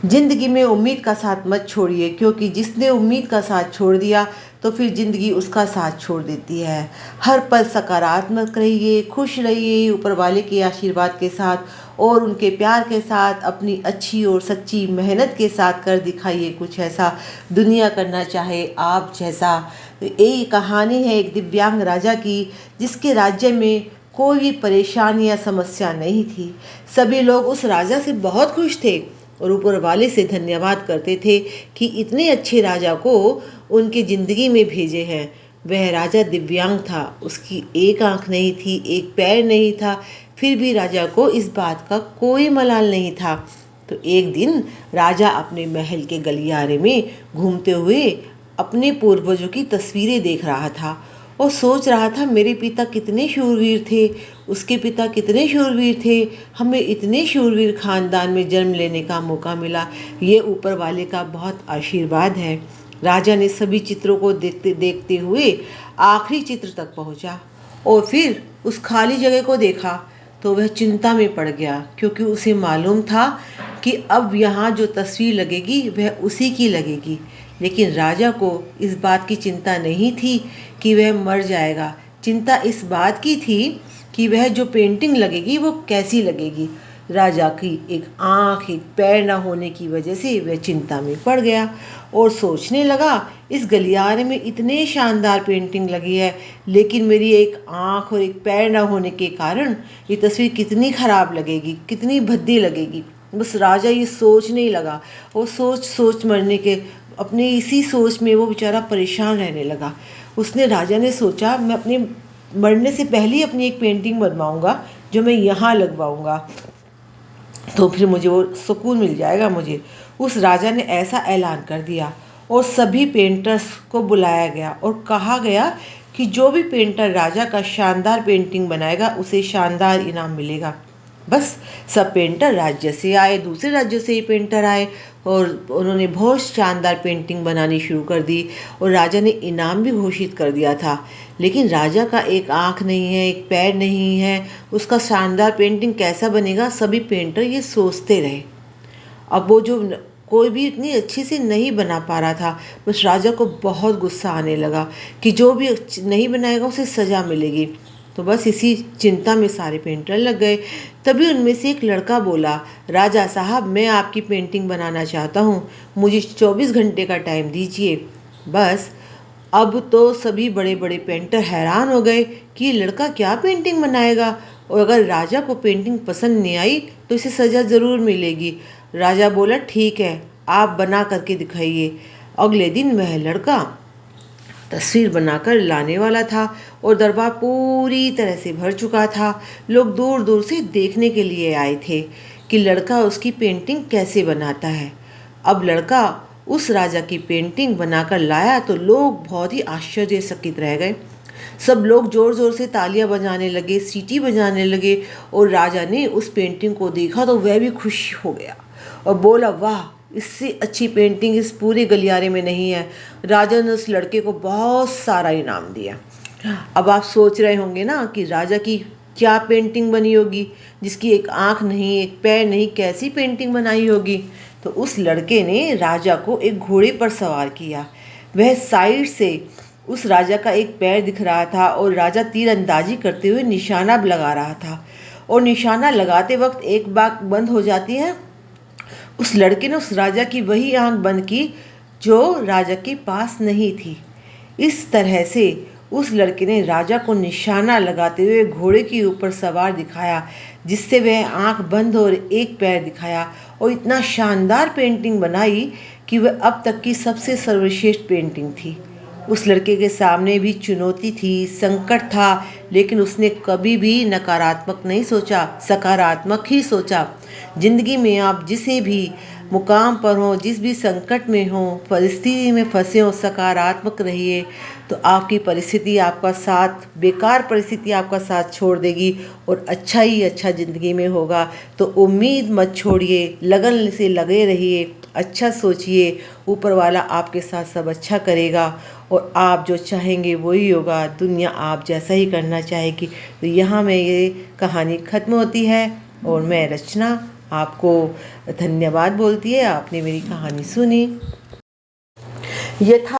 ज़िंदगी में उम्मीद का साथ मत छोड़िए, क्योंकि जिसने उम्मीद का साथ छोड़ दिया तो फिर ज़िंदगी उसका साथ छोड़ देती है। हर पल सकारात्मक रहिए, खुश रहिए, ऊपर वाले के आशीर्वाद के साथ और उनके प्यार के साथ अपनी अच्छी और सच्ची मेहनत के साथ कर दिखाइए कुछ ऐसा दुनिया करना चाहे आप जैसा। तो ये कहानी है एक दिव्यांग राजा की, जिसके राज्य में कोई भी परेशानी या समस्या नहीं थी। सभी लोग उस राजा से बहुत खुश थे और ऊपर वाले से धन्यवाद करते थे कि इतने अच्छे राजा को उनकी ज़िंदगी में भेजे हैं। वह राजा दिव्यांग था, उसकी एक आंख नहीं थी, एक पैर नहीं था, फिर भी राजा को इस बात का कोई मलाल नहीं था। तो एक दिन राजा अपने महल के गलियारे में घूमते हुए अपने पूर्वजों की तस्वीरें देख रहा था और सोच रहा था, मेरे पिता कितने शूरवीर थे, उसके पिता कितने शूरवीर थे, हमें इतने शूरवीर खानदान में जन्म लेने का मौका मिला। ये ऊपर वाले का बहुत आशीर्वाद है। राजा ने सभी चित्रों को देखते देखते हुए आखिरी चित्र तक पहुंचा और फिर उस खाली जगह को देखा तो वह चिंता में पड़ गया, क्योंकि उसे मालूम था कि अब यहाँ जो तस्वीर लगेगी वह उसी की लगेगी। लेकिन राजा को इस बात की चिंता नहीं थी कि वह मर जाएगा। चिंता इस बात की थी कि वह जो पेंटिंग लगेगी वो कैसी लगेगी। राजा की एक आंख एक पैर न होने की वजह से वह चिंता में पड़ गया और सोचने लगा, इस गलियारे में इतने शानदार पेंटिंग लगी है, लेकिन मेरी एक आंख और एक पैर न होने के कारण ये तस्वीर कितनी ख़राब लगेगी, कितनी भद्दी लगेगी। बस राजा ये सोचने ही लगा और सोच सोच मरने के अपने इसी सोच में वो बेचारा परेशान रहने लगा। राजा ने सोचा, मैं अपने मरने से पहले ही अपनी एक पेंटिंग बनवाऊंगा जो मैं यहाँ लगवाऊंगा, तो फिर मुझे वो सुकून मिल जाएगा मुझे। उस राजा ने ऐसा ऐलान कर दिया और सभी पेंटर्स को बुलाया गया और कहा गया कि जो भी पेंटर राजा का शानदार पेंटिंग बनाएगा उसे शानदार इनाम मिलेगा। बस सब पेंटर राज्य से आए, दूसरे राज्यों से ही पेंटर आए और उन्होंने बहुत शानदार पेंटिंग बनानी शुरू कर दी और राजा ने इनाम भी घोषित कर दिया था। लेकिन राजा का एक आंख नहीं है, एक पैर नहीं है, उसका शानदार पेंटिंग कैसा बनेगा, सभी पेंटर ये सोचते रहे। अब वो जो कोई भी इतनी अच्छी से नहीं बना पा रहा था, बस राजा को बहुत गुस्सा आने लगा कि जो भी नहीं बनाएगा उसे सज़ा मिलेगी। तो बस इसी चिंता में सारे पेंटर लग गए। तभी उनमें से एक लड़का बोला, राजा साहब, मैं आपकी पेंटिंग बनाना चाहता हूँ, मुझे 24 घंटे का टाइम दीजिए। बस अब तो सभी बड़े बड़े पेंटर हैरान हो गए कि ये लड़का क्या पेंटिंग बनाएगा, और अगर राजा को पेंटिंग पसंद नहीं आई तो इसे सज़ा ज़रूर मिलेगी। राजा बोला, ठीक है, आप बना करके दिखाइए। अगले दिन वह लड़का तस्वीर बनाकर लाने वाला था और दरबार पूरी तरह से भर चुका था। लोग दूर दूर से देखने के लिए आए थे कि लड़का उसकी पेंटिंग कैसे बनाता है। अब लड़का उस राजा की पेंटिंग बनाकर लाया तो लोग बहुत ही आश्चर्यचकित रह गए। सब लोग ज़ोर ज़ोर से तालियां बजाने लगे, सीटी बजाने लगे और राजा ने उस पेंटिंग को देखा तो वह भी खुश हो गया और बोला, वाह, इससे अच्छी पेंटिंग इस पूरे गलियारे में नहीं है। राजा ने उस लड़के को बहुत सारा इनाम दिया। अब आप सोच रहे होंगे ना कि राजा की क्या पेंटिंग बनी होगी, जिसकी एक आंख नहीं, एक पैर नहीं, कैसी पेंटिंग बनाई होगी। तो उस लड़के ने राजा को एक घोड़े पर सवार किया। वह साइड से उस राजा का एक पैर दिख रहा था और राजा तीरंदाजी करते हुए निशाना लगा रहा था और निशाना लगाते वक्त एक बात बंद हो जाती है। उस लड़के ने उस राजा की वही आंख बंद की जो राजा के पास नहीं थी। इस तरह से उस लड़के ने राजा को निशाना लगाते हुए घोड़े के ऊपर सवार दिखाया, जिससे वह आंख बंद और एक पैर दिखाया और इतना शानदार पेंटिंग बनाई कि वह अब तक की सबसे सर्वश्रेष्ठ पेंटिंग थी। उस लड़के के सामने भी चुनौती थी, संकट था, लेकिन उसने कभी भी नकारात्मक नहीं सोचा, सकारात्मक ही सोचा। जिंदगी में आप जिसे भी मुकाम पर हो, जिस भी संकट में हो, परिस्थिति में फंसे हो, सकारात्मक रहिए तो आपकी परिस्थिति आपका साथ, बेकार परिस्थिति आपका साथ छोड़ देगी और अच्छा ही अच्छा ज़िंदगी में होगा। तो उम्मीद मत छोड़िए, लगन से लगे रहिए, अच्छा सोचिए, ऊपर वाला आपके साथ सब अच्छा करेगा और आप जो चाहेंगे वही होगा। दुनिया आप जैसा ही करना चाहेगी। तो यहाँ में ये कहानी ख़त्म होती है और मैं रचना आपको धन्यवाद बोलती है, आपने मेरी कहानी सुनी। यथा